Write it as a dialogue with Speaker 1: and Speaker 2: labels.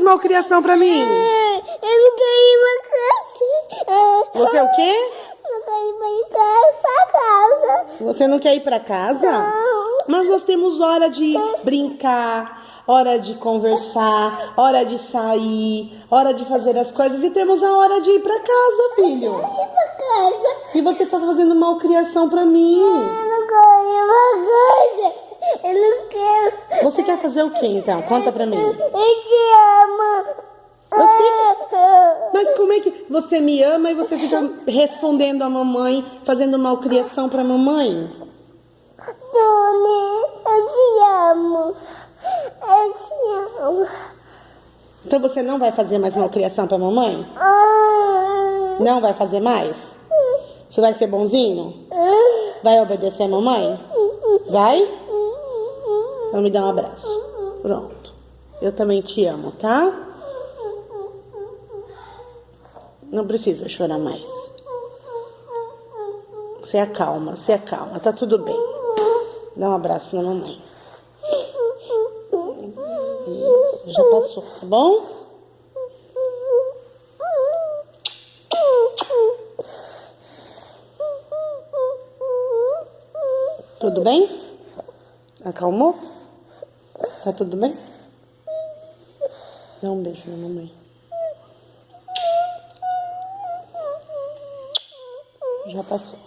Speaker 1: faz malcriação pra mim?
Speaker 2: Eu não quero ir pra casa.
Speaker 1: Você é o quê?
Speaker 2: Não quero ir pra casa.
Speaker 1: Você não quer ir pra casa?
Speaker 2: Não.
Speaker 1: Mas nós temos hora de brincar, hora de conversar, hora de sair, hora de fazer as coisas e temos a hora de ir pra casa, filho.
Speaker 2: Eu quero ir pra casa.
Speaker 1: E você tá fazendo malcriação pra mim.
Speaker 2: Eu não quero ir pra casa. Eu não quero.
Speaker 1: Você quer fazer o quê, então? Conta pra mim.
Speaker 2: Eu te amo.
Speaker 1: Mas como é que você me ama e você fica respondendo a mamãe, fazendo malcriação pra mamãe?
Speaker 2: Tony, eu te amo. Eu te amo.
Speaker 1: Então você não vai fazer mais malcriação pra mamãe? Não vai fazer mais? Você vai ser bonzinho? Vai obedecer a mamãe? Vai? Então me dá um abraço. Pronto. Eu também te amo, tá? Não precisa chorar mais. Se acalma, tá tudo bem. Dá um abraço na mamãe. Isso, já passou, tá bom? Tudo bem? Acalmou? Tá tudo bem? Dá um beijo na mamãe. Já passou.